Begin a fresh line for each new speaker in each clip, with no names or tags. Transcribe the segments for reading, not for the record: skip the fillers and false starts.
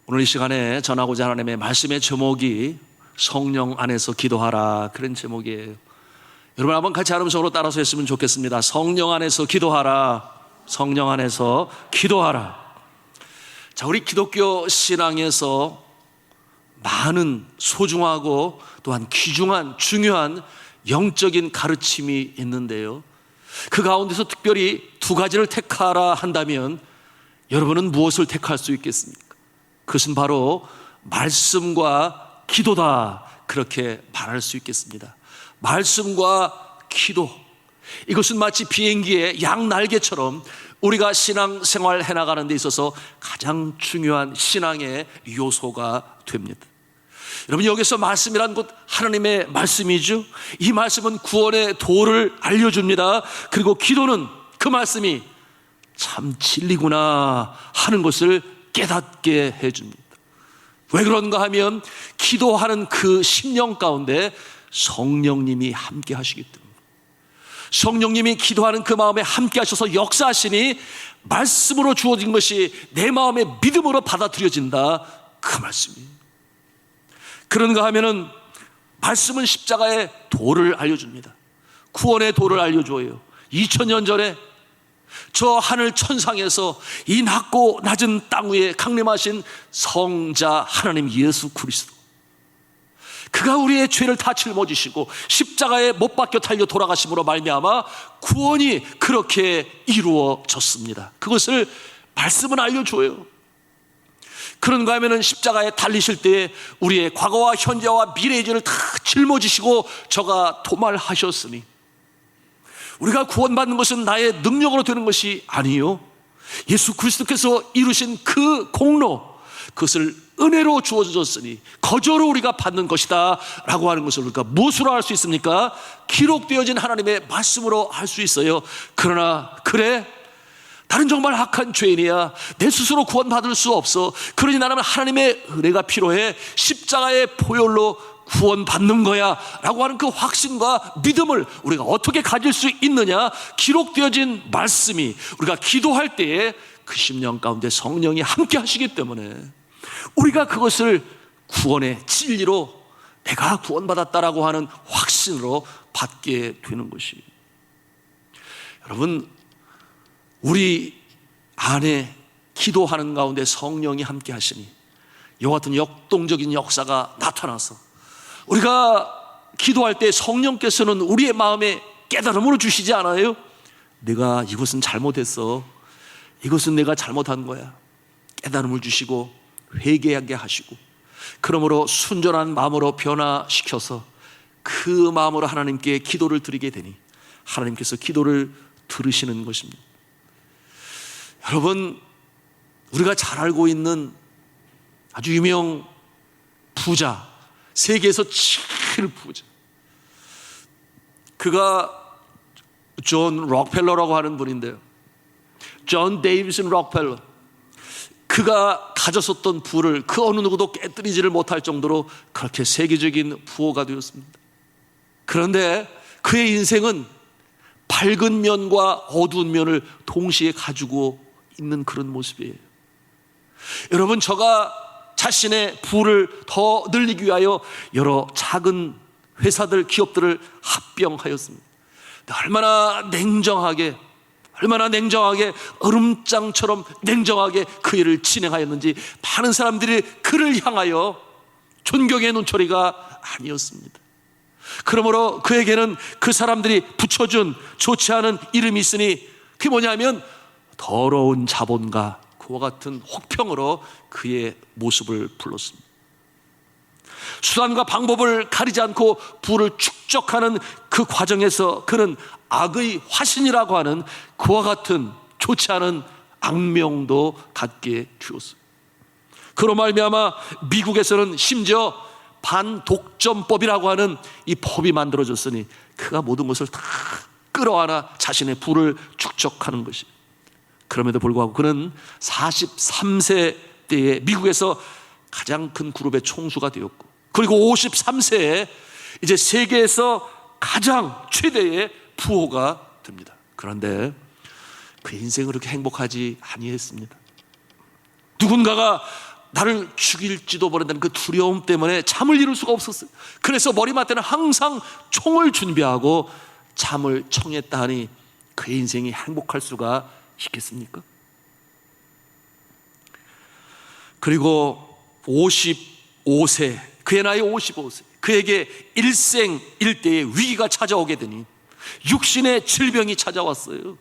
오늘 이 시간에 전하고자 하는 하나님의 말씀의 제목이 성령 안에서 기도하라, 그런 제목이에요. 여러분 한번 같이 하면서 따라서 했으면 좋겠습니다. 성령 안에서 기도하라, 성령 안에서 기도하라. 자, 우리 기독교 신앙에서 많은 소중하고 또한 귀중한 중요한 영적인 가르침이 있는데요, 그 가운데서 특별히 두 가지를 택하라 한다면 여러분은 무엇을 택할 수 있겠습니까? 그것은 바로 말씀과 기도다, 그렇게 말할 수 있겠습니다. 말씀과 기도, 이것은 마치 비행기의 양날개처럼 우리가 신앙생활 해나가는 데 있어서 가장 중요한 신앙의 요소가 됩니다. 여러분, 여기서 말씀이란 곧 하나님의 말씀이죠. 이 말씀은 구원의 도를 알려줍니다. 그리고 기도는 그 말씀이 참 진리구나 하는 것을 깨닫게 해줍니다. 왜 그런가 하면 기도하는 그 심령 가운데 성령님이 함께 하시기 때문에, 성령님이 기도하는 그 마음에 함께 하셔서 역사하시니 말씀으로 주어진 것이 내 마음의 믿음으로 받아들여진다, 그 말씀이에요. 그런가 하면은 말씀은 십자가의 도를 알려줍니다. 구원의 도를 알려줘요. 2000년 전에 저 하늘 천상에서 이 낮고 낮은 땅 위에 강림하신 성자 하나님 예수 그리스도, 그가 우리의 죄를 다 짊어지시고 십자가에 못 박혀 달려 돌아가심으로 말미암아 구원이 그렇게 이루어졌습니다. 그것을 말씀은 알려줘요. 그런가 하면은 십자가에 달리실 때에 우리의 과거와 현재와 미래의 죄를 다 짊어지시고 저가 도말하셨으니, 우리가 구원받는 것은 나의 능력으로 되는 것이 아니요, 예수 그리스도께서 이루신 그 공로, 그것을 은혜로 주어졌으니 거저로 우리가 받는 것이다 라고 하는 것을 우리가 무엇으로 알 수 있습니까? 기록되어진 하나님의 말씀으로 알 수 있어요. 그러나 그래, 나는 정말 악한 죄인이야, 내 스스로 구원받을 수 없어, 그러니 나는 하나님의 은혜가 필요해, 십자가의 보혈로 구원받는 거야 라고 하는 그 확신과 믿음을 우리가 어떻게 가질 수 있느냐? 기록되어진 말씀이 우리가 기도할 때에 그 심령 가운데 성령이 함께 하시기 때문에 우리가 그것을 구원의 진리로 내가 구원받았다라고 하는 확신으로 받게 되는 것이, 여러분, 우리 안에 기도하는 가운데 성령이 함께 하시니 이와 같은 역동적인 역사가 나타나서 우리가 기도할 때 성령께서는 우리의 마음에 깨달음으로 주시지 않아요? 내가 이것은 잘못했어, 이것은 내가 잘못한 거야, 깨달음을 주시고 회개하게 하시고, 그러므로 순전한 마음으로 변화시켜서 그 마음으로 하나님께 기도를 드리게 되니 하나님께서 기도를 들으시는 것입니다. 여러분, 우리가 잘 알고 있는 아주 유명 부자, 세계에서 제일 부자, 그가 존 록펠러라고 하는 분인데요, 존 데이비슨 록펠러, 그가 가졌었던 부를 그 어느 누구도 깨뜨리지를 못할 정도로 그렇게 세계적인 부호가 되었습니다. 그런데 그의 인생은 밝은 면과 어두운 면을 동시에 가지고 있는 그런 모습이에요. 여러분, 저가 자신의 부를 더 늘리기 위하여 여러 작은 회사들, 기업들을 합병하였습니다. 얼마나 냉정하게, 얼음장처럼 냉정하게 그 일을 진행하였는지 많은 사람들이 그를 향하여 존경의 눈초리가 아니었습니다. 그러므로 그에게는 그 사람들이 붙여준 좋지 않은 이름이 있으니, 그게 뭐냐면 더러운 자본가, 그와 같은 혹평으로 그의 모습을 불렀습니다. 수단과 방법을 가리지 않고 부를 축적하는 그 과정에서 그는 악의 화신이라고 하는 그와 같은 좋지 않은 악명도 갖게 되었습니다. 그로 말미암아 미국에서는 심지어 반독점법이라고 하는 이 법이 만들어졌으니 그가 모든 것을 다 끌어안아 자신의 부를 축적하는 것이, 그럼에도 불구하고 그는 43세 때에 미국에서 가장 큰 그룹의 총수가 되었고, 그리고 53세에 이제 세계에서 가장 최대의 부호가 됩니다. 그런데 그 인생은 그렇게 행복하지 아니했습니다. 누군가가 나를 죽일지도 모른다는 그 두려움 때문에 잠을 이룰 수가 없었어요. 그래서 머리맡에는 항상 총을 준비하고 잠을 청했다 하니 그 인생이 행복할 수가 있겠습니까? 그리고 55세, 그의 나이 55세, 그에게 일생일대의 위기가 찾아오게 되니 육신의 질병이 찾아왔어요.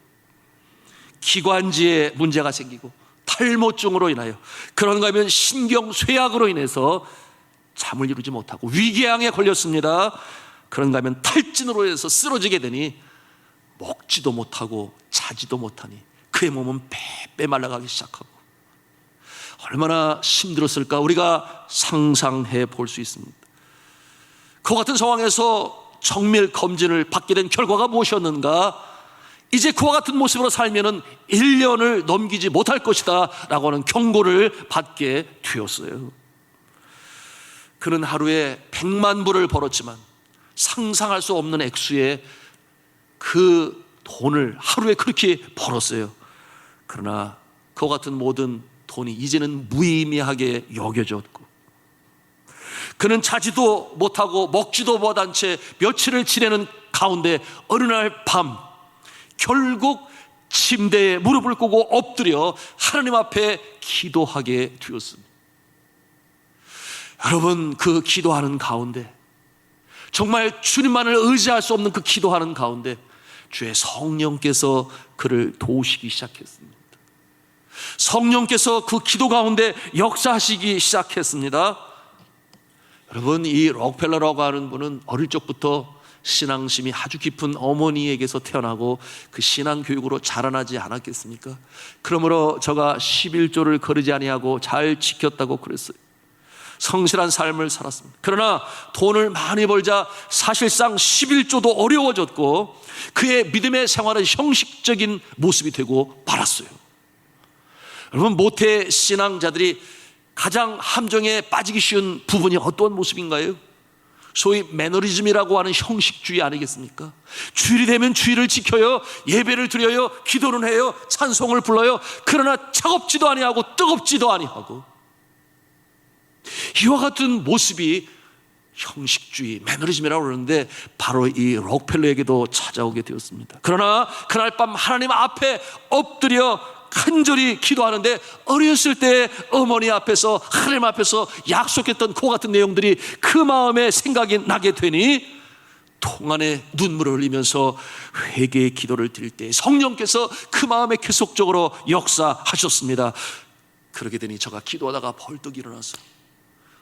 기관지에 문제가 생기고 탈모증으로 인하여, 그런가 하면 신경쇠약으로 인해서 잠을 이루지 못하고 위궤양에 걸렸습니다. 그런가 하면 탈진으로 해서 쓰러지게 되니 먹지도 못하고 자지도 못하니 그의 몸은 빼빼 말라가기 시작하고, 얼마나 힘들었을까 우리가 상상해 볼 수 있습니다. 그 같은 상황에서 정밀 검진을 받게 된 결과가 무엇이었는가? 이제 그와 같은 모습으로 살면은 1년을 넘기지 못할 것이다 라고 하는 경고를 받게 되었어요. 그는 하루에 100만 불을 벌었지만 상상할 수 없는 액수의 그 돈을 하루에 그렇게 벌었어요. 그러나 그와 같은 모든 돈이 이제는 무의미하게 여겨졌고, 그는 자지도 못하고 먹지도 못한 채 며칠을 지내는 가운데 어느 날 밤 결국 침대에 무릎을 꿇고 엎드려 하나님 앞에 기도하게 되었습니다. 여러분, 그 기도하는 가운데, 정말 주님만을 의지할 수 없는 그 기도하는 가운데 주의 성령께서 그를 도우시기 시작했습니다. 성령께서 그 기도 가운데 역사하시기 시작했습니다. 여러분, 이 록펠러라고 하는 분은 어릴 적부터 신앙심이 아주 깊은 어머니에게서 태어나고 그 신앙 교육으로 자라나지 않았겠습니까? 그러므로 저가 11조를 거르지 아니하고 잘 지켰다고 그랬어요. 성실한 삶을 살았습니다. 그러나 돈을 많이 벌자 사실상 11조도 어려워졌고 그의 믿음의 생활은 형식적인 모습이 되고 말았어요. 여러분, 모태 신앙자들이 가장 함정에 빠지기 쉬운 부분이 어떤 모습인가요? 소위 매너리즘이라고 하는 형식주의 아니겠습니까? 주일이 되면 주일을 지켜요, 예배를 드려요, 기도는 해요, 찬송을 불러요. 그러나 차갑지도 아니하고 뜨겁지도 아니하고, 이와 같은 모습이 형식주의, 매너리즘이라고 그러는데 바로 이 록펠러에게도 찾아오게 되었습니다. 그러나 그날 밤 하나님 앞에 엎드려 간절히 기도하는데 어렸을 때 어머니 앞에서, 하나님 앞에서 약속했던 그 같은 내용들이 그 마음에 생각이 나게 되니 통안에 눈물을 흘리면서 회개의 기도를 드릴 때 성령께서 그 마음에 계속적으로 역사하셨습니다. 그러게 되니 저가 기도하다가 벌떡 일어나서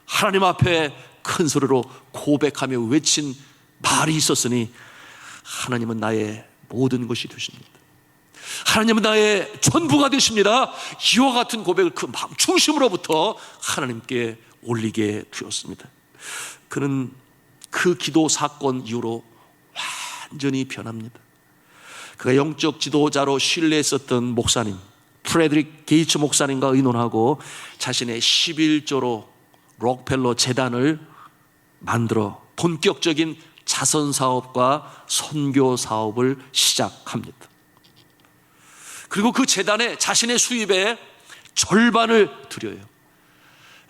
하나님 앞에 큰 소리로 고백하며 외친 말이 있었으니, 하나님은 나의 모든 것이 되십니다. 하나님은 나의 전부가 되십니다. 이와 같은 고백을 그 마음 중심으로부터 하나님께 올리게 되었습니다. 그는 그 기도 사건 이후로 완전히 변합니다. 그가 영적 지도자로 신뢰했었던 목사님 프레드릭 게이츠 목사님과 의논하고 자신의 11조로 록펠러 재단을 만들어 본격적인 자선사업과 선교사업을 시작합니다. 그리고 그 재단에 자신의 수입의 절반을 드려요.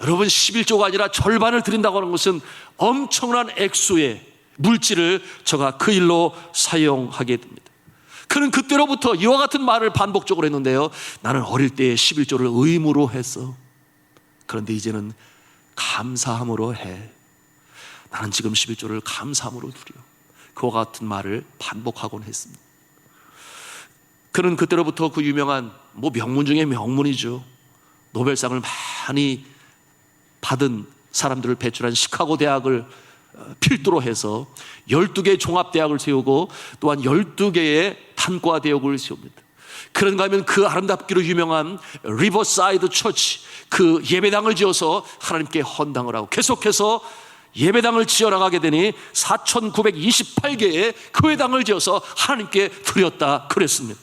여러분, 11조가 아니라 절반을 드린다고 하는 것은 엄청난 액수의 물질을 저가 그 일로 사용하게 됩니다. 그는 그때로부터 이와 같은 말을 반복적으로 했는데요, 나는 어릴 때 11조를 의무로 했어. 그런데 이제는 감사함으로 해. 나는 지금 11조를 감사함으로 드려. 그와 같은 말을 반복하곤 했습니다. 그는 그때로부터 그 유명한 명문 중에 명문이죠, 노벨상을 많이 받은 사람들을 배출한 시카고 대학을 필두로 해서 12개의 종합대학을 세우고 또한 12개의 단과대학을 세웁니다. 그런가 하면 그 아름답기로 유명한 리버사이드 처치, 그 예배당을 지어서 하나님께 헌당을 하고 계속해서 예배당을 지어나가게 되니 4,928개의 교회당을 지어서 하나님께 드렸다 그랬습니다.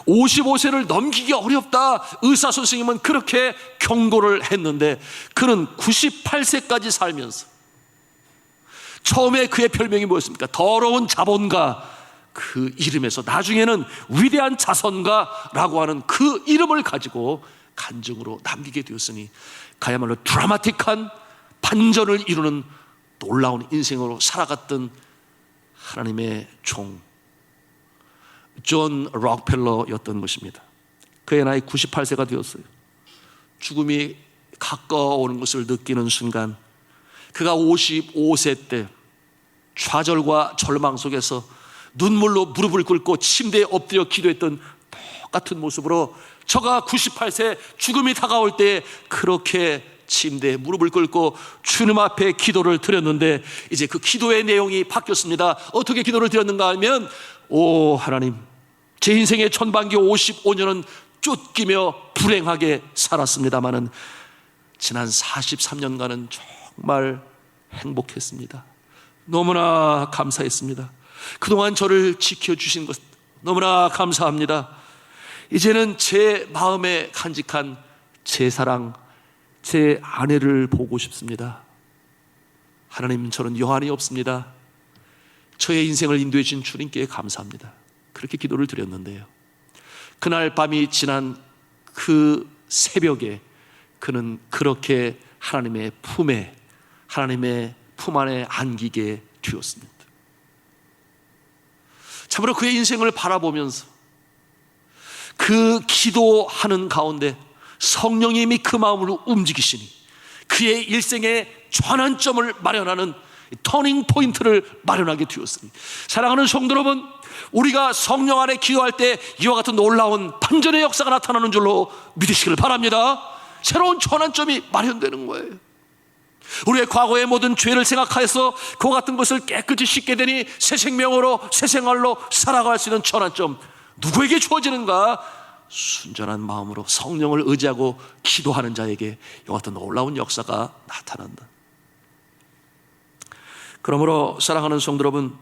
55세를 넘기기 어렵다, 의사 선생님은 그렇게 경고를 했는데 그는 98세까지 살면서 처음에 그의 별명이 뭐였습니까? 더러운 자본가, 그 이름에서 나중에는 위대한 자선가라고 하는 그 이름을 가지고 간증으로 남기게 되었으니 그야말로 드라마틱한 반전을 이루는 놀라운 인생으로 살아갔던 하나님의 종 존 록펠러였던 것입니다. 그의 나이 98세가 되었어요. 죽음이 가까워오는 것을 느끼는 순간 그가 55세 때 좌절과 절망 속에서 눈물로 무릎을 꿇고 침대에 엎드려 기도했던 똑같은 모습으로 저가 98세 죽음이 다가올 때 그렇게 침대에 무릎을 꿇고 주님 앞에 기도를 드렸는데 이제 그 기도의 내용이 바뀌었습니다. 어떻게 기도를 드렸는가 하면, 오 하나님, 제 인생의 전반기 55년은 쫓기며 불행하게 살았습니다마는 지난 43년간은 정말 행복했습니다. 너무나 감사했습니다. 그동안 저를 지켜주신 것 너무나 감사합니다. 이제는 제 마음에 간직한 제 사랑, 제 아내를 보고 싶습니다. 하나님, 저는 여한이 없습니다. 저의 인생을 인도해 주신 주님께 감사합니다. 그렇게 기도를 드렸는데요, 그날 밤이 지난 그 새벽에 그는 그렇게 하나님의 품에, 하나님의 품 안에 안기게 되었습니다. 참으로 그의 인생을 바라보면서 그 기도하는 가운데 성령님이 그 마음을 움직이시니 그의 일생의 전환점을 마련하는 터닝 포인트를 마련하게 되었으니, 사랑하는 성도 여러분, 우리가 성령 안에 기도할 때 이와 같은 놀라운 반전의 역사가 나타나는 줄로 믿으시기를 바랍니다. 새로운 전환점이 마련되는 거예요. 우리의 과거의 모든 죄를 생각하여서 그와 같은 것을 깨끗이 씻게 되니 새 생명으로, 새 생활로 살아갈 수 있는 전환점, 누구에게 주어지는가? 순전한 마음으로 성령을 의지하고 기도하는 자에게 이와 같은 놀라운 역사가 나타난다. 그러므로 사랑하는 성도 여러분,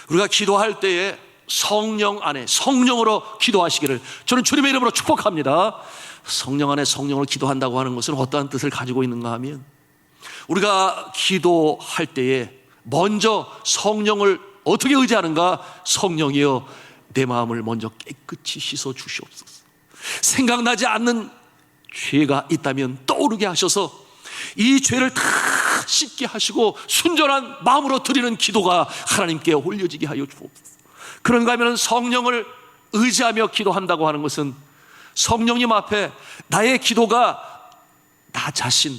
우리가 기도할 때에 성령 안에 성령으로 기도하시기를 저는 주님의 이름으로 축복합니다. 성령 안에 성령으로 기도한다고 하는 것은 어떠한 뜻을 가지고 있는가 하면, 우리가 기도할 때에 먼저 성령을 어떻게 의지하는가? 성령이여, 내 마음을 먼저 깨끗이 씻어 주시옵소서. 생각나지 않는 죄가 있다면 떠오르게 하셔서 이 죄를 다 씻게 하시고 순전한 마음으로 드리는 기도가 하나님께 올려지게 하여 주옵소서. 그런가 하면 성령을 의지하며 기도한다고 하는 것은 성령님 앞에 나의 기도가 나 자신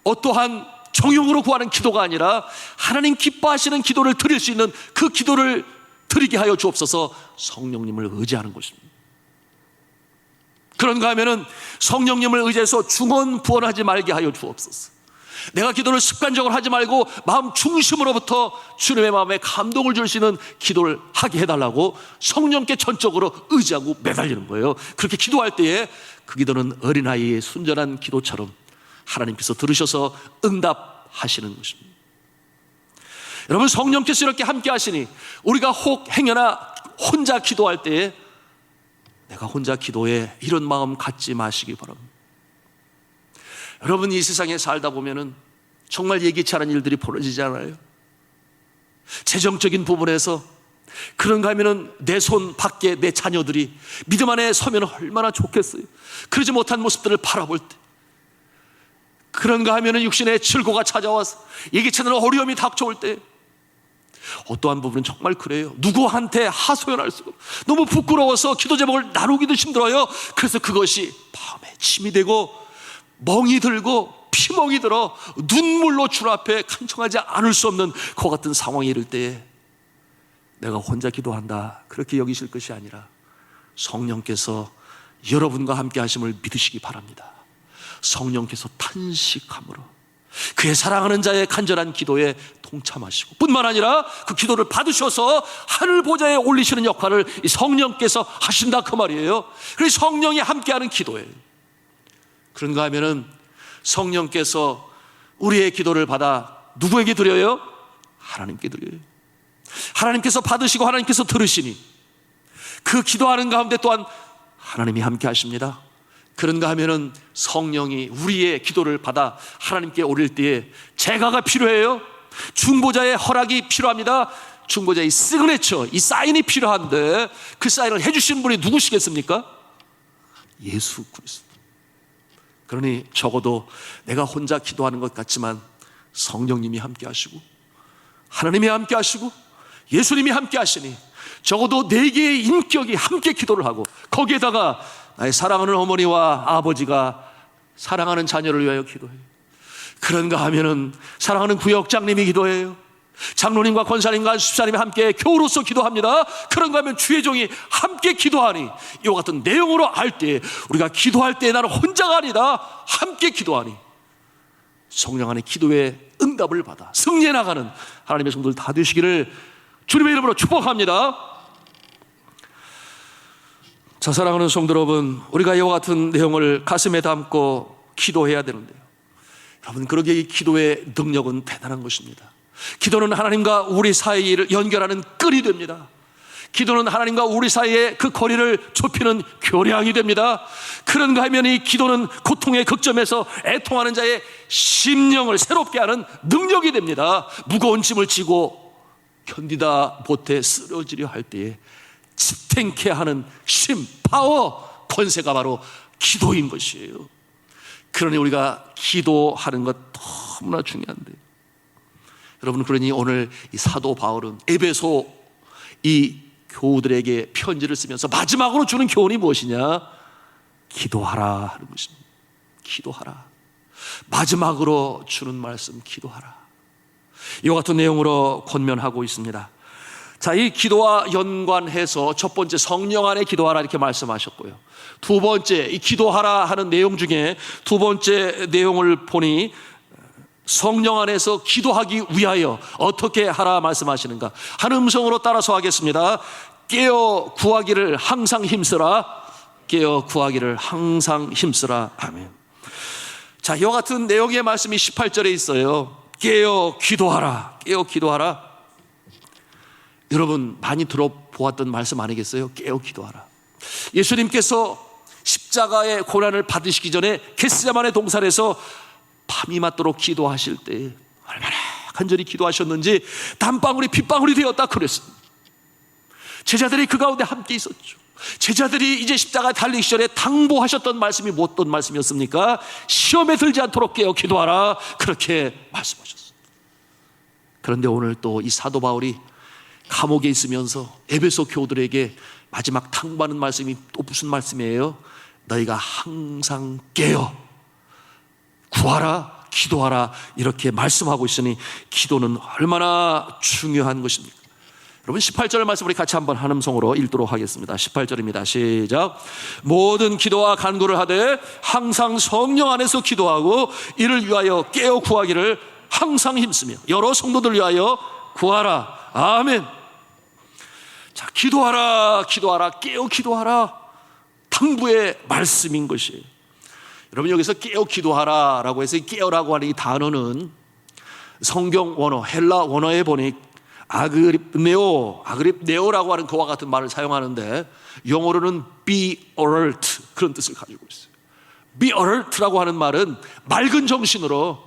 어떠한 정욕으로 구하는 기도가 아니라 하나님 기뻐하시는 기도를 드릴 수 있는 그 기도를 드리게 하여 주옵소서. 성령님을 의지하는 것입니다. 그런가 하면은 성령님을 의지해서 중언부언하지 말게 하여 주옵소서. 내가 기도를 습관적으로 하지 말고 마음 중심으로부터 주님의 마음에 감동을 줄 수 있는 기도를 하게 해달라고 성령께 전적으로 의지하고 매달리는 거예요. 그렇게 기도할 때에 그 기도는 어린아이의 순전한 기도처럼 하나님께서 들으셔서 응답하시는 것입니다. 여러분, 성령께서 이렇게 함께 하시니 우리가 혹 행여나 혼자 기도할 때에 내가 혼자 기도해 이런 마음 갖지 마시기 바랍니다. 여러분, 이 세상에 살다 보면은 정말 예기치 않은 일들이 벌어지지 않아요? 재정적인 부분에서 그런가 하면은 내 손 밖에 내 자녀들이 믿음 안에 서면 얼마나 좋겠어요. 그러지 못한 모습들을 바라볼 때, 그런가 하면은 육신의 질고가 찾아와서 예기치 않은 어려움이 닥쳐올 때, 어떠한 부분은 정말 그래요. 누구한테 하소연할 수가 없어요. 너무 부끄러워서 기도 제목을 나누기도 힘들어요. 그래서 그것이 마음에 침이 되고 멍이 들고 피멍이 들어 눈물로 주 앞에 간청하지 않을 수 없는 그 같은 상황이 이를 때에 내가 혼자 기도한다 그렇게 여기실 것이 아니라 성령께서 여러분과 함께 하심을 믿으시기 바랍니다. 성령께서 탄식함으로 그의 사랑하는 자의 간절한 기도에 동참하시고 뿐만 아니라 그 기도를 받으셔서 하늘 보좌에 올리시는 역할을 이 성령께서 하신다 그 말이에요. 그래서 성령이 함께하는 기도예요. 그런가 하면은 성령께서 우리의 기도를 받아 누구에게 드려요? 하나님께 드려요. 하나님께서 받으시고 하나님께서 들으시니 그 기도하는 가운데 또한 하나님이 함께 하십니다. 그런가 하면은 성령이 우리의 기도를 받아 하나님께 올릴 때에 제가가 필요해요? 중보자의 허락이 필요합니다. 중보자의 시그네처, 이 사인이 필요한데 그 사인을 해주신 분이 누구시겠습니까? 예수 그리스도. 그러니 적어도 내가 혼자 기도하는 것 같지만 성령님이 함께 하시고 하나님이 함께 하시고 예수님이 함께 하시니 적어도 네 개의 인격이 함께 기도를 하고 거기에다가 나의 사랑하는 어머니와 아버지가 사랑하는 자녀를 위하여 기도해요. 그런가 하면은 사랑하는 구역장님이 기도해요. 장로님과 권사님과 집사님이 함께 교우로서 기도합니다. 그런가 하면 주의 종이 함께 기도하니 이와 같은 내용으로 할 때 우리가 기도할 때 나는 혼자가 아니다 함께 기도하니 성령 안에 기도의 응답을 받아 승리해 나가는 하나님의 성도들 다 되시기를 주님의 이름으로 축복합니다. 자, 사랑하는 성도 여러분, 우리가 이와 같은 내용을 가슴에 담고 기도해야 되는데요, 여러분, 그러기에 이 기도의 능력은 대단한 것입니다. 기도는 하나님과 우리 사이를 연결하는 끈이 됩니다. 기도는 하나님과 우리 사이의 그 거리를 좁히는 교량이 됩니다. 그런가 하면 이 기도는 고통의 극점에서 애통하는 자의 심령을 새롭게 하는 능력이 됩니다. 무거운 짐을 지고 견디다 못해 쓰러지려 할 때에 지탱케 하는 힘, 파워, 권세가 바로 기도인 것이에요. 그러니 우리가 기도하는 것 너무나 중요한데, 여러분, 그러니 오늘 이 사도 바울은 에베소 이 교우들에게 편지를 쓰면서 마지막으로 주는 교훈이 무엇이냐? 기도하라 하는 것입니다. 기도하라. 마지막으로 주는 말씀, 기도하라. 이와 같은 내용으로 권면하고 있습니다. 자, 이 기도와 연관해서 첫 번째 성령 안에 기도하라 이렇게 말씀하셨고요, 두 번째 이 기도하라 하는 내용 중에 두 번째 내용을 보니 성령 안에서 기도하기 위하여 어떻게 하라 말씀하시는가? 한 음성으로 따라서 하겠습니다. 깨어 구하기를 항상 힘쓰라. 깨어 구하기를 항상 힘쓰라. 아멘. 자, 이와 같은 내용의 말씀이 18절에 있어요. 깨어 기도하라. 깨어 기도하라. 여러분, 많이 들어보았던 말씀 아니겠어요? 깨어 기도하라. 예수님께서 십자가의 고난을 받으시기 전에 겟세마네 동산에서 밤이 맞도록 기도하실 때 얼마나 간절히 기도하셨는지 땀방울이 핏방울이 되었다 그랬습니다. 제자들이 그 가운데 함께 있었죠. 제자들이 이제 십자가에 달리기 전에 당부하셨던 말씀이 어떤 말씀이었습니까? 시험에 들지 않도록 깨어 기도하라, 그렇게 말씀하셨습니다. 그런데 오늘 또 이 사도 바울이 감옥에 있으면서 에베소 교우들에게 마지막 당부하는 말씀이 또 무슨 말씀이에요? 너희가 항상 깨어 구하라, 기도하라, 이렇게 말씀하고 있으니 기도는 얼마나 중요한 것입니까? 여러분, 18절 말씀 우리 같이 한번 한 음성으로 읽도록 하겠습니다. 18절입니다. 시작. 모든 기도와 간구를 하되 항상 성령 안에서 기도하고 이를 위하여 깨어 구하기를 항상 힘쓰며 여러 성도들 위하여 구하라. 아멘. 자, 기도하라, 기도하라, 깨어 기도하라, 당부의 말씀인 것이에요. 여러분, 여기서 깨어 기도하라 라고 해서 깨어라고 하는 이 단어는 성경 원어, 헬라 원어에 보니 아그립네오라고 하는 그와 같은 말을 사용하는데 영어로는 be alert, 그런 뜻을 가지고 있어요. be alert라고 하는 말은 맑은 정신으로,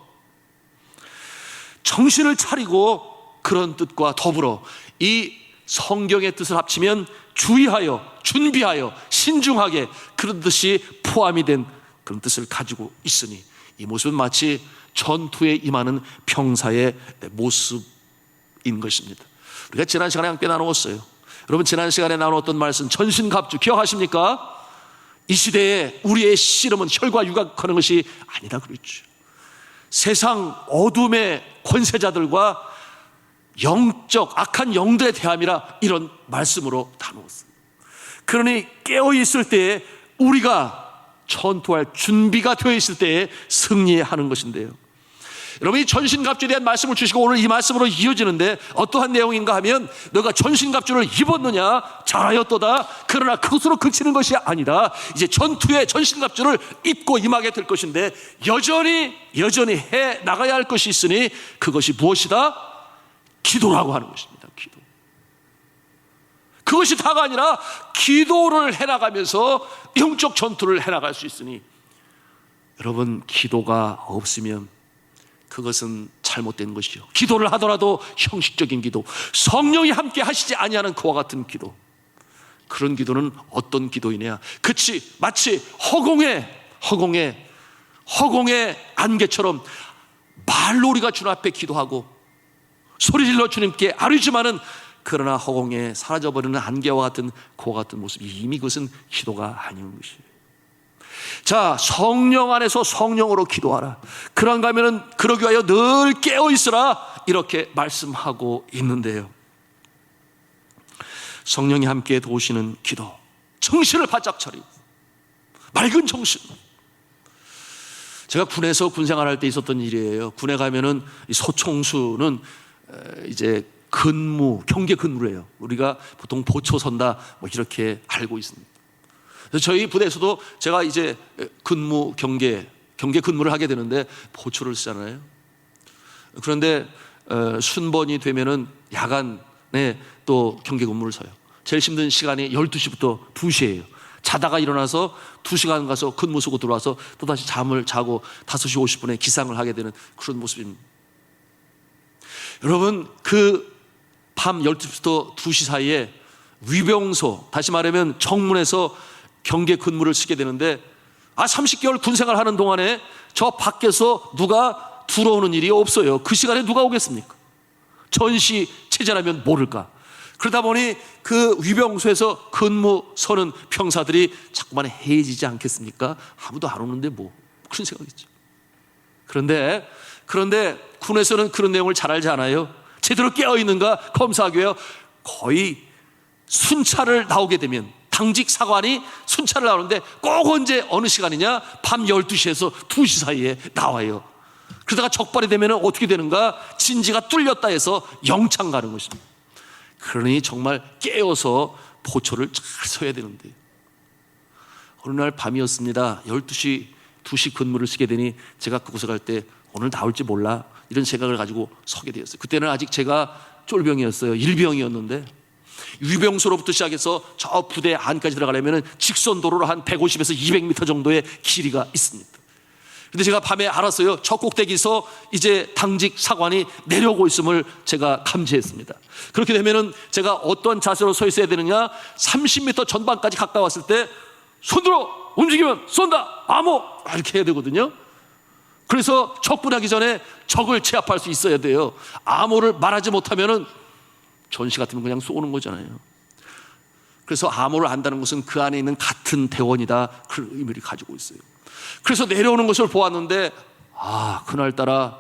정신을 차리고, 그런 뜻과 더불어 이 성경의 뜻을 합치면 주의하여, 준비하여, 신중하게, 그런 뜻이 포함이 된 그런 뜻을 가지고 있으니 이 모습은 마치 전투에 임하는 병사의 모습인 것입니다. 우리가 지난 시간에 함께 나누었어요. 여러분, 지난 시간에 나누었던 말씀 전신갑주 기억하십니까? 이 시대에 우리의 씨름은 혈과 육과 하는 것이 아니다 그랬죠. 세상 어둠의 권세자들과 영적 악한 영들의 대함이라 이런 말씀으로 나누었습니다. 그러니 깨어있을 때에 우리가 전투할 준비가 되어 있을 때에 승리하는 것인데요, 여러분, 이 전신갑주에 대한 말씀을 주시고 오늘 이 말씀으로 이어지는데 어떠한 내용인가 하면 너가 전신갑주를 입었느냐? 잘하였도다. 그러나 그것으로 그치는 것이 아니다. 이제 전투에 전신갑주를 입고 임하게 될 것인데 여전히 해 나가야 할 것이 있으니 그것이 무엇이다? 기도라고 하는 것입니다. 기도. 그것이 다가 아니라 기도를 해나가면서 영적 전투를 해나갈 수 있으니, 여러분, 기도가 없으면 그것은 잘못된 것이요. 기도를 하더라도 형식적인 기도, 성령이 함께 하시지 아니하는 그와 같은 기도, 그런 기도는 어떤 기도이냐? 그치, 마치 허공의 안개처럼 말로 우리가 주님 앞에 기도하고 소리질러 주님께 아뢰지만은 그러나 허공에 사라져버리는 안개와 같은 그와 같은 모습이 이미 그것은 기도가 아닌 것이에요. 자, 성령 안에서 성령으로 기도하라. 그런가 하면은 그러기 위하여 늘 깨어있으라 이렇게 말씀하고 있는데요. 성령이 함께 도우시는 기도, 정신을 바짝 차리고 맑은 정신. 제가 군에서 군생활할 때 있었던 일이에요. 군에 가면은 소총수는 이제 경계 근무를 해요. 우리가 보통 보초 선다 뭐 이렇게 알고 있습니다. 그래서 저희 부대에서도 제가 이제 경계 근무를 하게 되는데 보초를 쓰잖아요. 그런데 순번이 되면은 야간에 또 경계 근무를 서요. 제일 힘든 시간이 12시부터 2시예요. 자다가 일어나서 2시간 가서 근무 쓰고 들어와서 또다시 잠을 자고 5시 50분에 기상을 하게 되는 그런 모습입니다. 여러분, 그 밤 12시부터 2시 사이에 위병소, 다시 말하면 정문에서 경계 근무를 쓰게 되는데 30개월 군생활 하는 동안에 저 밖에서 누가 들어오는 일이 없어요. 그 시간에 누가 오겠습니까? 전시 체제라면 모를까. 그러다 보니 그 위병소에서 근무 서는 병사들이 자꾸만 해지지 않겠습니까? 아무도 안 오는데 뭐 그런 생각이죠. 그런데 군에서는 그런 내용을 잘 알지 않아요. 제대로 깨어있는가 검사하기 위해 거의 순찰을 나오게 되면 당직 사관이 순찰을 나오는데 꼭 언제 어느 시간이냐? 밤 12시에서 2시 사이에 나와요. 그러다가 적발이 되면 어떻게 되는가? 진지가 뚫렸다 해서 영창 가는 것입니다. 그러니 정말 깨어서 보초를 잘 서야 되는데 어느 날 밤이었습니다. 12시 2시 근무를 쓰게 되니 제가 그곳에 갈 때 오늘 나올지 몰라 이런 생각을 가지고 서게 되었어요. 그때는 아직 제가 쫄병이었어요. 일병이었는데 위병소로부터 시작해서 저 부대 안까지 들어가려면 직선도로로 한 150에서 200m 정도의 길이가 있습니다. 그런데 제가 밤에 알았어요. 저 꼭대기에서 이제 당직 사관이 내려오고 있음을 제가 감지했습니다. 그렇게 되면은 제가 어떤 자세로 서 있어야 되느냐? 30m 전방까지 가까웠을 때 손들어 움직이면 쏜다 암호 이렇게 해야 되거든요. 그래서 적군하기 전에 적을 제압할 수 있어야 돼요. 암호를 말하지 못하면은 전시 같으면 그냥 쏘는 거잖아요. 그래서 암호를 안다는 것은 그 안에 있는 같은 대원이다, 그런 의미를 가지고 있어요. 그래서 내려오는 것을 보았는데 그날따라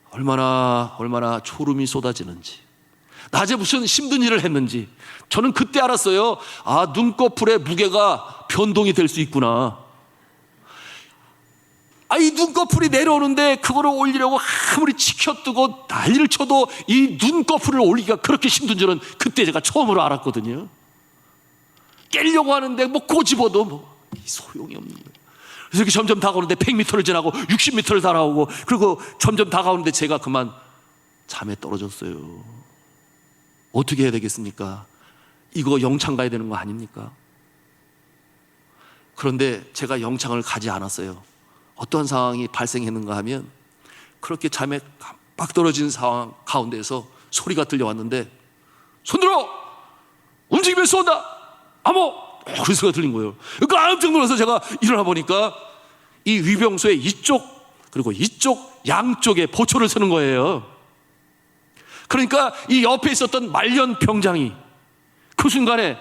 얼마나 초름이 쏟아지는지, 낮에 무슨 힘든 일을 했는지 저는 그때 알았어요. 눈꺼풀의 무게가 변동이 될 수 있구나. 이 눈꺼풀이 내려오는데 그거를 올리려고 아무리 치켜뜨고 난리를 쳐도 이 눈꺼풀을 올리기가 그렇게 힘든 줄은 그때 제가 처음으로 알았거든요. 깨려고 하는데 뭐 꼬집어도 소용이 없는 거예요. 그래서 이렇게 점점 다가오는데 100m를 지나고 60m를 달아오고, 그리고 점점 다가오는데 제가 그만 잠에 떨어졌어요. 어떻게 해야 되겠습니까? 이거 영창 가야 되는 거 아닙니까? 그런데 제가 영창을 가지 않았어요. 어떤 상황이 발생했는가 하면 그렇게 잠에 깜빡 떨어진 상황 가운데에서 소리가 들려왔는데 손들어! 움직이면 쏜다! 암호! 그 소리가 들린 거예요. 깜짝 놀라서 제가 일어나 보니까 이 위병소의 이쪽 그리고 이쪽 양쪽에 보초를 서는 거예요. 그러니까 이 옆에 있었던 말년 병장이 그 순간에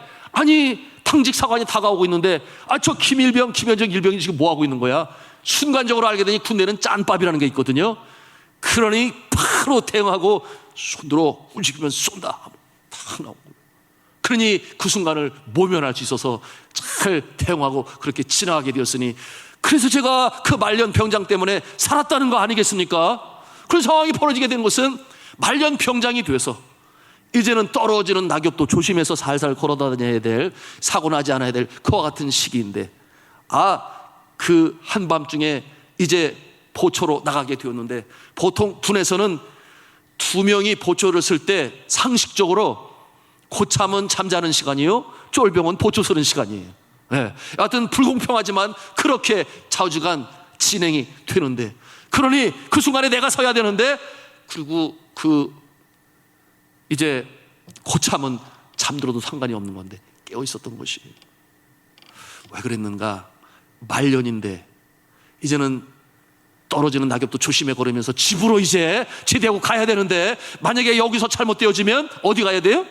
당직 사관이 다가오고 있는데 저 김현정 일병이 지금 뭐 하고 있는 거야? 순간적으로 알게 되니 군대는 짠밥이라는 게 있거든요. 그러니 바로 대응하고 손들어 움직이면 쏜다 탁 나오고, 그러니 그 순간을 모면할 수 있어서 잘 대응하고 그렇게 지나가게 되었으니, 그래서 제가 그 말년 병장 때문에 살았다는 거 아니겠습니까? 그런 상황이 벌어지게 되는 것은 말년 병장이 돼서 이제는 떨어지는 낙엽도 조심해서 살살 걸어다녀야 될, 사고 나지 않아야 될 그와 같은 시기인데 그 한밤중에 이제 보초로 나가게 되었는데, 보통 군에서는 2명이 보초를 쓸 때 상식적으로 고참은 잠자는 시간이요, 쫄병은 보초 서는 시간이에요. 하여튼 불공평하지만 그렇게 자주간 진행이 되는데, 그러니 그 순간에 내가 서야 되는데 그리고 이제 고참은 잠들어도 상관이 없는 건데 깨어 있었던 것이에요. 왜 그랬는가? 말년인데 이제는 떨어지는 낙엽도 조심해 걸으면서 집으로 이제 제대하고 가야 되는데, 만약에 여기서 잘못되어지면 어디 가야 돼요?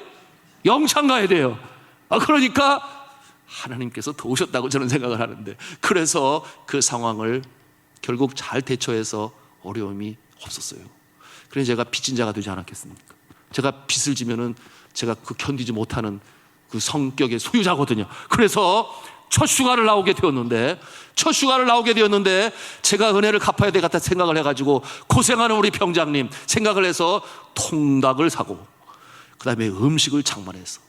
영창 가야 돼요. 그러니까 하나님께서 도우셨다고 저는 생각을 하는데, 그래서 그 상황을 결국 잘 대처해서 어려움이 없었어요. 그래서 제가 빚진 자가 되지 않았겠습니까? 제가 빚을 지면은 제가 견디지 못하는 그 성격의 소유자거든요. 그래서 첫 휴가를 나오게 되었는데 제가 은혜를 갚아야 되겠다 생각을 해가지고 고생하는 우리 병장님 생각을 해서 통닭을 사고, 그 다음에 음식을 장만해서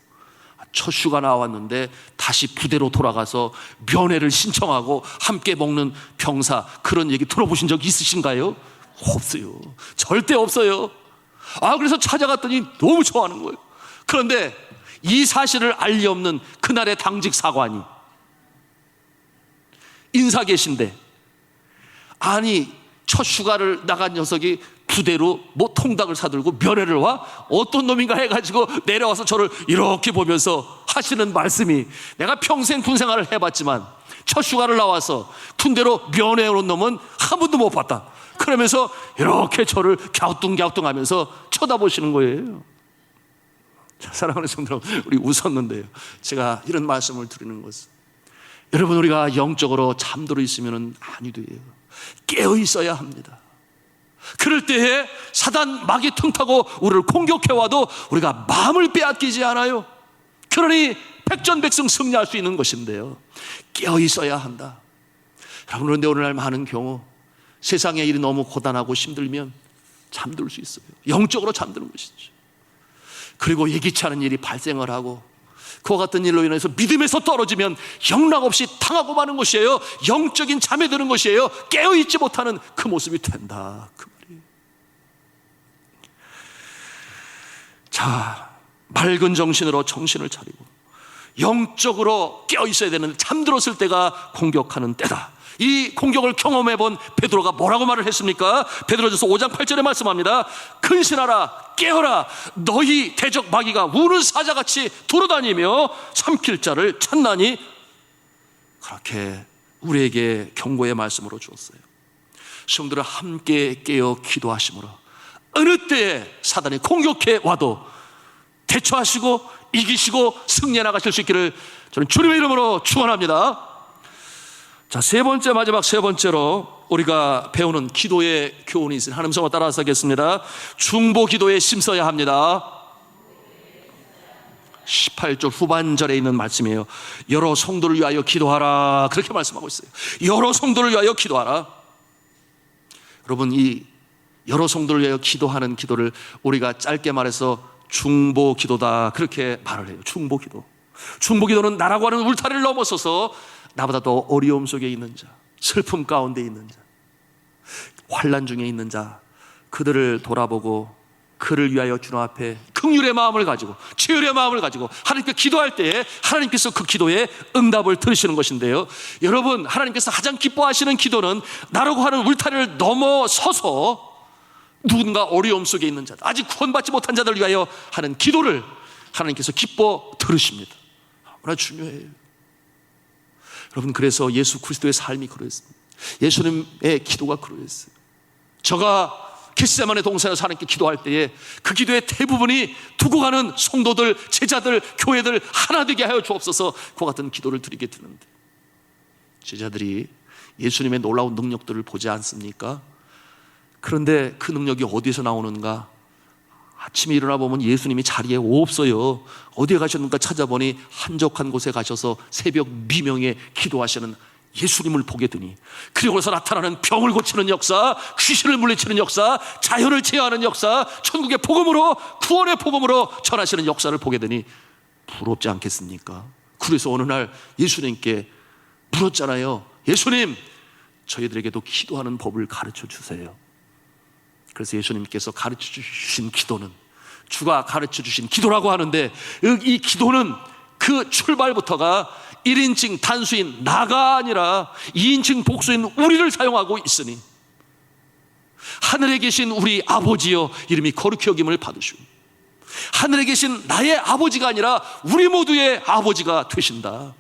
첫 휴가 나왔는데 다시 부대로 돌아가서 면회를 신청하고 함께 먹는 병사, 그런 얘기 들어보신 적 있으신가요? 없어요. 절대 없어요. 그래서 찾아갔더니 너무 좋아하는 거예요. 그런데 이 사실을 알 리 없는 그날의 당직 사관이 인사 계신데, 아니 첫 휴가를 나간 녀석이 부대로 뭐 통닭을 사들고 면회를 와? 어떤 놈인가 해가지고 내려와서 저를 이렇게 보면서 하시는 말씀이, 내가 평생 군생활을 해봤지만 첫 휴가를 나와서 군대로 면회 온 놈은 한 번도 못 봤다. 그러면서 이렇게 저를 갸우뚱갸우뚱하면서 쳐다보시는 거예요. 자, 사랑하는 성도 여러분, 우리 웃었는데요, 제가 이런 말씀을 드리는 것은, 여러분, 우리가 영적으로 잠들어 있으면 아니 돼요. 깨어 있어야 합니다. 그럴 때에 사단 마귀 틈타고 우리를 공격해와도 우리가 마음을 빼앗기지 않아요. 그러니 백전백승 승리할 수 있는 것인데요, 깨어 있어야 한다. 여러분, 그런데 오늘날 많은 경우 세상의 일이 너무 고단하고 힘들면 잠들 수 있어요. 영적으로 잠드는 것이죠. 그리고 예기치 않은 일이 발생을 하고 그와 같은 일로 인해서 믿음에서 떨어지면 영락없이 당하고 마는 것이에요. 영적인 잠에 드는 것이에요. 깨어있지 못하는 그 모습이 된다, 그 말이에요. 자, 맑은 정신으로 정신을 차리고 영적으로 깨어있어야 되는, 잠들었을 때가 공격하는 때다. 이 공격을 경험해본 베드로가 뭐라고 말을 했습니까? 베드로전서 5장 8절에 말씀합니다. 근신하라, 깨어라, 너희 대적 마귀가 우는 사자같이 돌아다니며 삼킬 자를 찾나니. 그렇게 우리에게 경고의 말씀으로 주었어요. 성도들 함께 깨어 기도하심으로 어느 때에 사단이 공격해 와도 대처하시고 이기시고 승리해 나가실 수 있기를 저는 주님의 이름으로 축원합니다. 자, 마지막 세 번째로 우리가 배우는 기도의 교훈이 있으니 하나님 성화 따라서 하겠습니다. 중보 기도에 힘써야 합니다. 18절 후반절에 있는 말씀이에요. 여러 성도를 위하여 기도하라, 그렇게 말씀하고 있어요. 여러 성도를 위하여 기도하라. 여러분, 이 여러 성도를 위하여 기도하는 기도를 우리가 짧게 말해서 중보 기도다, 그렇게 말을 해요. 중보 기도. 중보 기도는 나라고 하는 울타리를 넘어서서 나보다 더 어려움 속에 있는 자, 슬픔 가운데 있는 자, 환난 중에 있는 자, 그들을 돌아보고 그를 위하여 주님 앞에 긍휼의 마음을 가지고 치유의 마음을 가지고 하나님께 기도할 때에 하나님께서 그 기도에 응답을 들으시는 것인데요, 여러분, 하나님께서 가장 기뻐하시는 기도는 나라고 하는 울타리를 넘어서서 누군가 어려움 속에 있는 자들, 아직 구원받지 못한 자들을 위하여 하는 기도를 하나님께서 기뻐 들으십니다. 너무나 중요해요. 여러분, 그래서 예수 그리스도의 삶이 그러했습니다. 예수님의 기도가 그러했어요. 저가 겟세마네 동산에서 하나님께 기도할 때에 그 기도의 대부분이 두고 가는 성도들, 제자들, 교회들 하나 되게 하여 주옵소서, 그와 같은 기도를 드리게 되는데, 제자들이 예수님의 놀라운 능력들을 보지 않습니까? 그런데 그 능력이 어디에서 나오는가? 아침에 일어나 보면 예수님이 자리에 없어요. 어디에 가셨는가 찾아보니 한적한 곳에 가셔서 새벽 미명에 기도하시는 예수님을 보게 되니, 그리고 나서 나타나는 병을 고치는 역사, 귀신을 물리치는 역사, 자연을 제어하는 역사, 천국의 복음으로, 구원의 복음으로 전하시는 역사를 보게 되니 부럽지 않겠습니까? 그래서 어느 날 예수님께 물었잖아요. 예수님, 저희들에게도 기도하는 법을 가르쳐 주세요. 그래서 예수님께서 가르쳐 주신 기도는 주가 가르쳐 주신 기도라고 하는데, 이 기도는 그 출발부터가 1인칭 단수인 나가 아니라 2인칭 복수인 우리를 사용하고 있으니, 하늘에 계신 우리 아버지여 이름이 거룩히 여김을 받으시오. 하늘에 계신 나의 아버지가 아니라 우리 모두의 아버지가 되신다.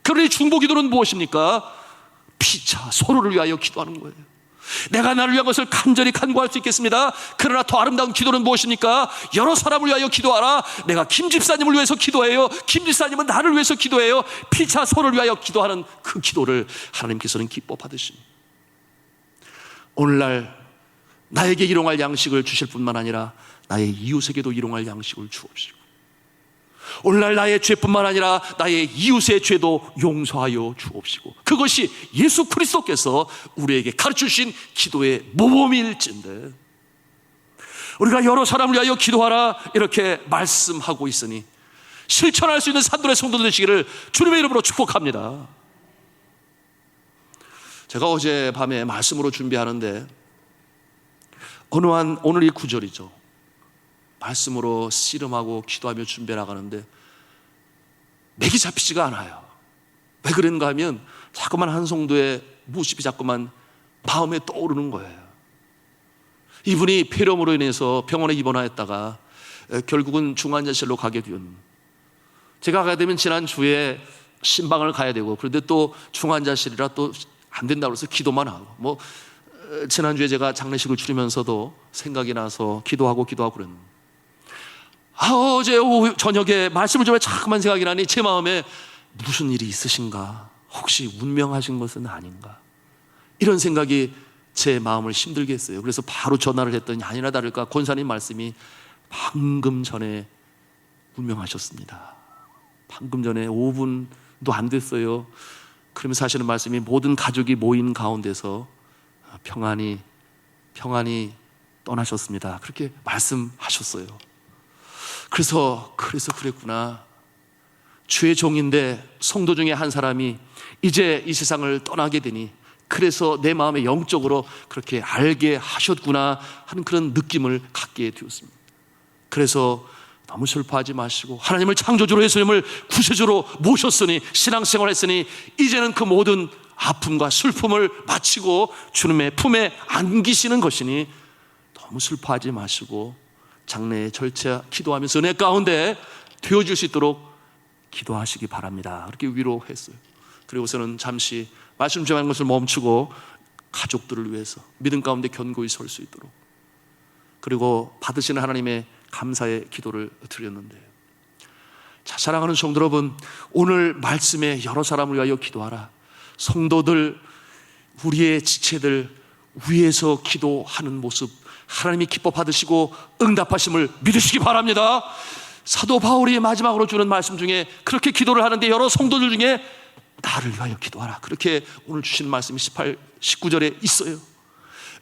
그러니 중보기도는 무엇입니까? 피차 서로를 위하여 기도하는 거예요. 내가 나를 위한 것을 간절히 간구할 수 있겠습니다. 그러나 더 아름다운 기도는 무엇입니까? 여러 사람을 위하여 기도하라. 내가 김 집사님을 위해서 기도해요. 김 집사님은 나를 위해서 기도해요. 피차 서로를 위하여 기도하는 그 기도를 하나님께서는 기뻐 받으십니다. 오늘날 나에게 일용할 양식을 주실 뿐만 아니라 나의 이웃에게도 일용할 양식을 주옵시고, 오늘날 나의 죄뿐만 아니라 나의 이웃의 죄도 용서하여 주옵시고, 그것이 예수 그리스도께서 우리에게 가르쳐주신 기도의 모범일진데, 우리가 여러 사람을 위하여 기도하라 이렇게 말씀하고 있으니 실천할 수 있는 산돌의 성도들 되시기를 주님의 이름으로 축복합니다. 제가 어젯밤에 말씀으로 준비하는데 오늘 이 구절이죠. 말씀으로 씨름하고 기도하며 준비해 나가는데 맥이 잡히지가 않아요. 왜 그런가 하면 자꾸만 한 성도의 모습이 자꾸만 마음에 떠오르는 거예요. 이분이 폐렴으로 인해서 병원에 입원하였다가 결국은 중환자실로 가게 되었는데, 제가 가게 되면 지난주에 신방을 가야 되고, 그런데 또 중환자실이라 또 안 된다고 해서 기도만 하고, 지난주에 제가 장례식을 치르면서도 생각이 나서 기도하고 그랬는데, 어제 오후 저녁에 말씀을 좀 자꾸만 생각이 나니 제 마음에 무슨 일이 있으신가, 혹시 운명하신 것은 아닌가, 이런 생각이 제 마음을 힘들게 했어요. 그래서 바로 전화를 했더니 아니나 다를까 권사님 말씀이 방금 전에 운명하셨습니다. 방금 전에 5분도 안 됐어요. 그러면서 하시는 말씀이 모든 가족이 모인 가운데서 평안히 떠나셨습니다. 그렇게 말씀하셨어요. 그래서 그랬구나. 주의 종인데 성도 중에 한 사람이 이제 이 세상을 떠나게 되니 그래서 내 마음에 영적으로 그렇게 알게 하셨구나 하는 그런 느낌을 갖게 되었습니다. 그래서 너무 슬퍼하지 마시고 하나님을 창조주로 예수님을 구세주로 모셨으니 신앙생활을 했으니 이제는 그 모든 아픔과 슬픔을 마치고 주님의 품에 안기시는 것이니 너무 슬퍼하지 마시고 장래에 절차 기도하면서 은혜 가운데 되어질 수 있도록 기도하시기 바랍니다. 그렇게 위로했어요. 그리고서는 잠시 말씀 전하는 것을 멈추고 가족들을 위해서 믿음 가운데 견고히 설 수 있도록, 그리고 받으시는 하나님의 감사의 기도를 드렸는데요. 자, 사랑하는 성도 여러분, 오늘 말씀에 여러 사람을 위하여 기도하라. 성도들, 우리의 지체들 위해서 기도하는 모습 하나님이 기뻐 받으시고 응답하심을 믿으시기 바랍니다. 사도 바울이 마지막으로 주는 말씀 중에 그렇게 기도를 하는데 여러 성도들 중에 나를 위하여 기도하라, 그렇게 오늘 주시는 말씀이 18, 19절에 있어요.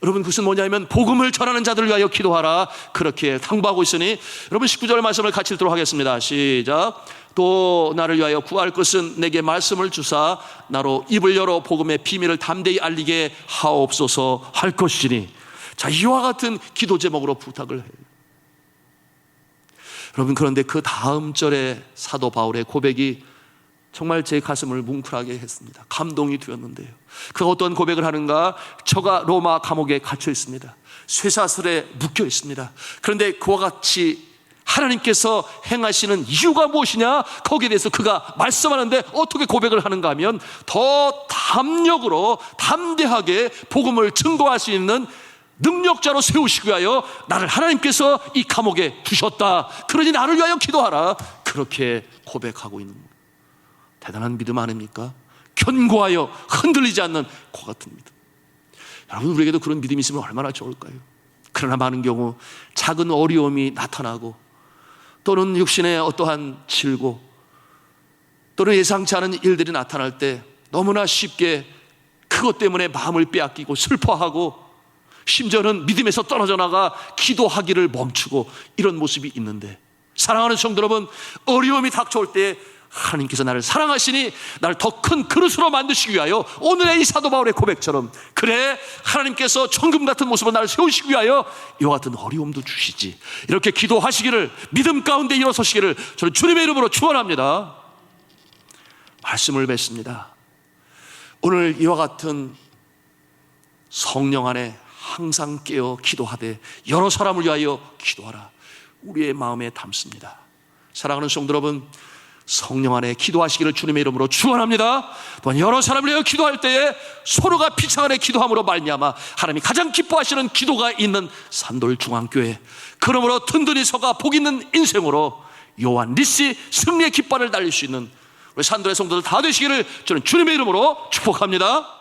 여러분, 그것은 뭐냐면 복음을 전하는 자들을 위하여 기도하라, 그렇게 당부하고 있으니 여러분 19절 말씀을 같이 읽도록 하겠습니다. 시작. 또 나를 위하여 구할 것은 내게 말씀을 주사 나로 입을 열어 복음의 비밀을 담대히 알리게 하옵소서 할 것이니. 자, 이와 같은 기도 제목으로 부탁을 해요. 여러분, 그런데 그 다음 절에 사도 바울의 고백이 정말 제 가슴을 뭉클하게 했습니다. 감동이 되었는데요. 그 어떤 고백을 하는가? 저가 로마 감옥에 갇혀 있습니다. 쇠사슬에 묶여 있습니다. 그런데 그와 같이 하나님께서 행하시는 이유가 무엇이냐? 거기에 대해서 그가 말씀하는데 어떻게 고백을 하는가 하면 더 담력으로 담대하게 복음을 증거할 수 있는 능력자로 세우시기 위하여 나를 하나님께서 이 감옥에 두셨다. 그러니 나를 위하여 기도하라. 그렇게 고백하고 있는 겁니다. 대단한 믿음 아닙니까? 견고하여 흔들리지 않는 고 같은 믿음. 여러분, 우리에게도 그런 믿음이 있으면 얼마나 좋을까요? 그러나 많은 경우 작은 어려움이 나타나고 또는 육신의 어떠한 질고 또는 예상치 않은 일들이 나타날 때 너무나 쉽게 그것 때문에 마음을 빼앗기고 슬퍼하고 심지어는 믿음에서 떨어져 나가 기도하기를 멈추고 이런 모습이 있는데, 사랑하는 성도 여러분, 어려움이 닥쳐올 때 하나님께서 나를 사랑하시니 나를 더 큰 그릇으로 만드시기 위하여 오늘의 이 사도 바울의 고백처럼, 그래 하나님께서 천금 같은 모습으로 나를 세우시기 위하여 이와 같은 어려움도 주시지, 이렇게 기도하시기를, 믿음 가운데 일어서시기를 저는 주님의 이름으로 축원합니다. 말씀을 맺습니다. 오늘 이와 같은 성령 안에 항상 깨어 기도하되 여러 사람을 위하여 기도하라. 우리의 마음에 담습니다. 사랑하는 성도 여러분, 성령 안에 기도하시기를 주님의 이름으로 축원합니다. 또한 여러 사람을 위하여 기도할 때에 서로가 피창 안에 기도함으로 말미암아 하나님이 가장 기뻐하시는 기도가 있는 산돌중앙교회, 그러므로 든든히 서가 복 있는 인생으로 요한 리씨 승리의 깃발을 달릴 수 있는 우리 산돌의 성도들 다 되시기를 저는 주님의 이름으로 축복합니다.